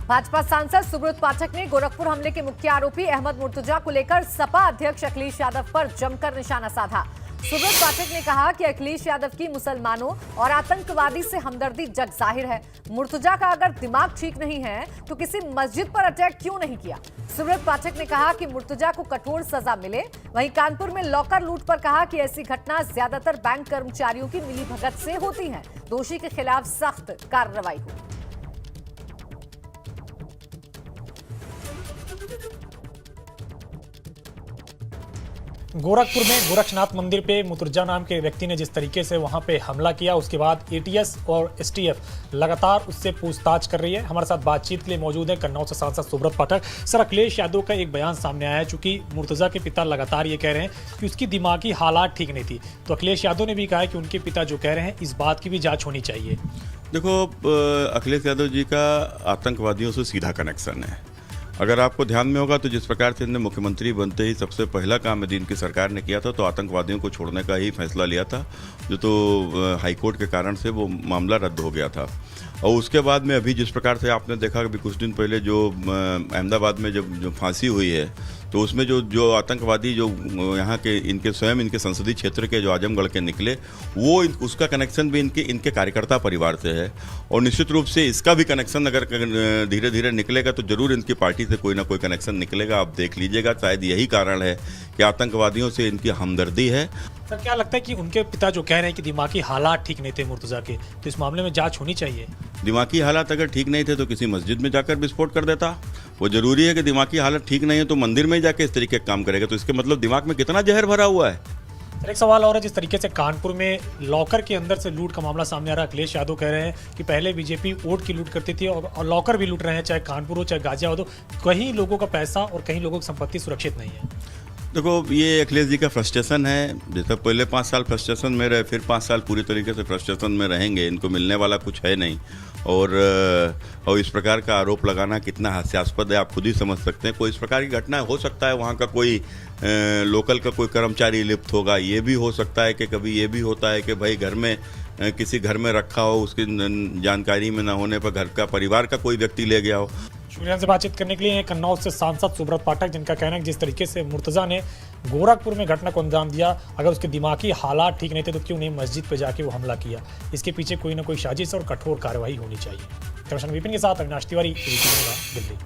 भाजपा सांसद सुब्रत पाठक ने गोरखपुर हमले के मुख्य आरोपी अहमद मुर्तजा को लेकर सपा अध्यक्ष अखिलेश यादव पर जमकर निशाना साधा। सुब्रत पाठक ने कहा कि अखिलेश यादव की मुसलमानों और आतंकवादी से हमदर्दी जग जाहिर है। मुर्तजा का अगर दिमाग ठीक नहीं है तो किसी मस्जिद पर अटैक क्यों नहीं किया। सुब्रत पाठक ने कहा कि मुर्तजा को कठोर सजा मिले। वहीं कानपुर में लॉकर लूट पर कहा कि ऐसी घटना ज्यादातर बैंक कर्मचारियों की मिलीभगत से होती है। दोषी के खिलाफ सख्त कार्रवाई हो। गोरखपुर में गोरक्षनाथ मंदिर पे मुर्तजा नाम के व्यक्ति ने जिस तरीके से वहां पे हमला किया, उसके बाद एटीएस और एसटीएफ लगातार उससे पूछताछ कर रही है। हमारे साथ बातचीत के लिए मौजूद है कन्नौज से सांसद सुब्रत पाठक। सर, अखिलेश यादव का एक बयान सामने आया है, चूंकि मुर्तजा के पिता लगातार ये कह रहे हैं कि उसकी दिमागी हालात ठीक नहीं थी, तो अखिलेश यादव ने भी कहा है कि उनके पिता जो कह रहे हैं इस बात की भी जाँच होनी चाहिए। देखो, अखिलेश यादव जी का आतंकवादियों से सीधा कनेक्शन है। अगर आपको ध्यान में होगा तो जिस प्रकार से इन्हें मुख्यमंत्री बनते ही सबसे पहला काम यदि इनकी सरकार ने किया था तो आतंकवादियों को छोड़ने का ही फैसला लिया था, जो तो हाईकोर्ट के कारण से वो मामला रद्द हो गया था। और उसके बाद में अभी जिस प्रकार से आपने देखा अभी कुछ दिन पहले जो अहमदाबाद में जो फांसी हुई है, तो उसमें जो आतंकवादी जो यहाँ के इनके स्वयं इनके संसदीय क्षेत्र के जो आजमगढ़ के निकले, वो उसका कनेक्शन भी इनके कार्यकर्ता परिवार से है। और निश्चित रूप से इसका भी कनेक्शन अगर धीरे धीरे निकलेगा तो जरूर इनकी पार्टी से कोई ना कोई कनेक्शन निकलेगा। आप देख लीजिएगा, शायद यही कारण है कि आतंकवादियों से इनकी हमदर्दी है। सर, क्या लगता है कि उनके पिता जो कह रहे हैं कि दिमागी हालात ठीक नहीं थे मुर्तजा के, तो इस मामले में जांच होनी चाहिए? दिमागी हालात अगर ठीक नहीं थे तो किसी मस्जिद में जाकर विस्फोट कर देता। वो जरूरी है कि दिमागी हालत ठीक नहीं है तो मंदिर में जाके इस तरीके का काम करेगा, तो इसके मतलब दिमाग में कितना जहर भरा हुआ है। एक सवाल और है, जिस तरीके से कानपुर में लॉकर के अंदर से लूट का मामला सामने आ रहा है, अखिलेश यादव कह रहे हैं कि पहले बीजेपी वोट की लूट करती थी और लॉकर भी लूट रहे हैं, चाहे कानपुर हो चाहे गाजियाबाद हो। कहीं लोगों का पैसा और कहीं लोगों की संपत्ति सुरक्षित नहीं है। देखो, ये अखिलेश जी का फ्रस्ट्रेशन है। जैसे पहले 5 साल फ्रस्ट्रेशन में रहे, फिर 5 साल पूरी तरीके से फ्रस्ट्रेशन में रहेंगे। इनको मिलने वाला कुछ है नहीं। और इस प्रकार का आरोप लगाना कितना हास्यास्पद है आप खुद ही समझ सकते हैं। कोई इस प्रकार की घटना हो सकता है, वहाँ का कोई लोकल का कोई कर्मचारी लिप्त होगा। ये भी हो सकता है कि कभी ये भी होता है कि भाई घर में किसी घर में रखा हो, उसकी जानकारी में ना होने पर घर का परिवार का कोई व्यक्ति ले गया हो। शुक्रिया से बातचीत करने के लिए कन्नौज से सांसद सुब्रत पाठक, जिनका कहना है कि जिस तरीके से मुर्तजा ने गोरखपुर में घटना को अंजाम दिया, अगर उसके दिमागी हालात ठीक नहीं थे तो क्यों नहीं मस्जिद पर जाके वो हमला किया। इसके पीछे कोई ना कोई साजिश और कठोर कार्रवाई होनी चाहिए। कमिश्नर विपिन के साथ अविनाश तिवारी, दिल्ली।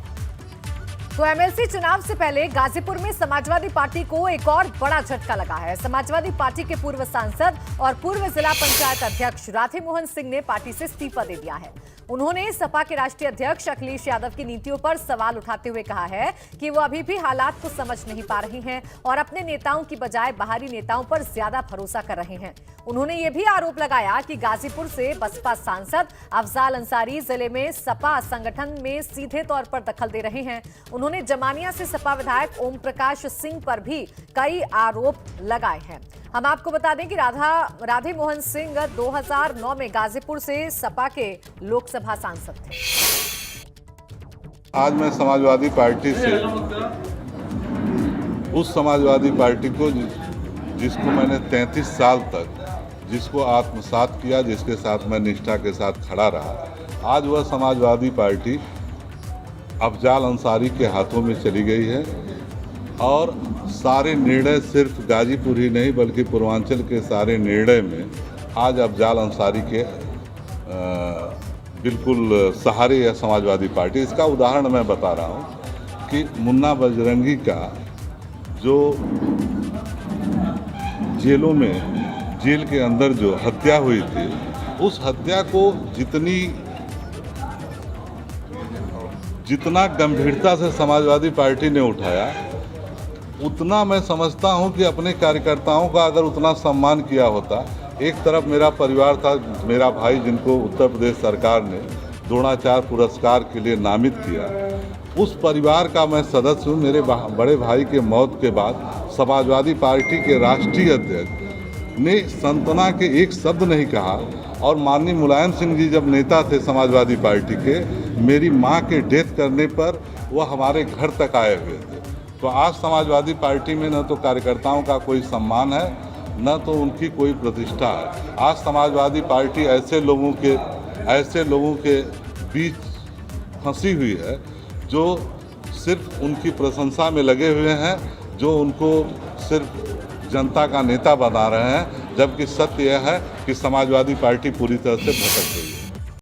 तो एमएलसी चुनाव से पहले गाजीपुर में समाजवादी पार्टी को एक और बड़ा झटका लगा है। समाजवादी पार्टी के पूर्व सांसद और पूर्व जिला पंचायत अध्यक्ष राधे मोहन सिंह ने पार्टी से इस्तीफा दे दिया है। उन्होंने सपा के राष्ट्रीय अध्यक्ष अखिलेश यादव की नीतियों पर सवाल उठाते हुए कहा है कि वो अभी भी हालात को समझ नहीं पा रही हैं और अपने नेताओं की बजाय बाहरी नेताओं पर ज्यादा भरोसा कर रहे हैं। उन्होंने ये भी आरोप लगाया कि गाजीपुर से बसपा सांसद अफजाल अंसारी जिले में सपा संगठन में सीधे तौर पर दखल दे रहे हैं। उन्होंने जमानिया से सपा विधायक ओम प्रकाश सिंह पर भी कई आरोप लगाए हैं। हम आपको बता दें कि राधे मोहन सिंह 2009 में गाजीपुर से सपा के लोकसभा सांसद थे। आज मैं समाजवादी पार्टी से उस समाजवादी पार्टी को जिसको मैंने 33 साल तक जिसको आत्मसात किया, जिसके साथ मैं निष्ठा के साथ खड़ा रहा, आज वह समाजवादी पार्टी अफजाल अंसारी के हाथों में चली गई है। और सारे निर्णय सिर्फ गाजीपुर ही नहीं बल्कि पूर्वांचल के सारे निर्णय में आज अफजाल अंसारी के बिल्कुल सहारे है समाजवादी पार्टी। इसका उदाहरण मैं बता रहा हूँ कि मुन्ना बजरंगी का जो जेलों में जेल के अंदर जो हत्या हुई थी, उस हत्या को जितना गंभीरता से समाजवादी पार्टी ने उठाया, उतना मैं समझता हूं कि अपने कार्यकर्ताओं का अगर उतना सम्मान किया होता। एक तरफ मेरा परिवार था, मेरा भाई जिनको उत्तर प्रदेश सरकार ने द्रोणाचार्य पुरस्कार के लिए नामित किया, उस परिवार का मैं सदस्य हूँ। मेरे बड़े भाई के मौत के बाद समाजवादी पार्टी के राष्ट्रीय अध्यक्ष ने सांत्वना के एक शब्द नहीं कहा। और माननीय मुलायम सिंह जी जब नेता थे समाजवादी पार्टी के, मेरी मां के डेथ करने पर वह हमारे घर तक आए हुए थे। तो आज समाजवादी पार्टी में न तो कार्यकर्ताओं का कोई सम्मान है, न तो उनकी कोई प्रतिष्ठा है। आज समाजवादी पार्टी ऐसे लोगों के बीच फंसी हुई है, जो सिर्फ उनकी प्रशंसा में लगे हुए हैं, जो उनको सिर्फ जनता का नेता बना रहे हैं, जबकि सत्य यह है कि समाजवादी पार्टी पूरी तरह से भटक गई है।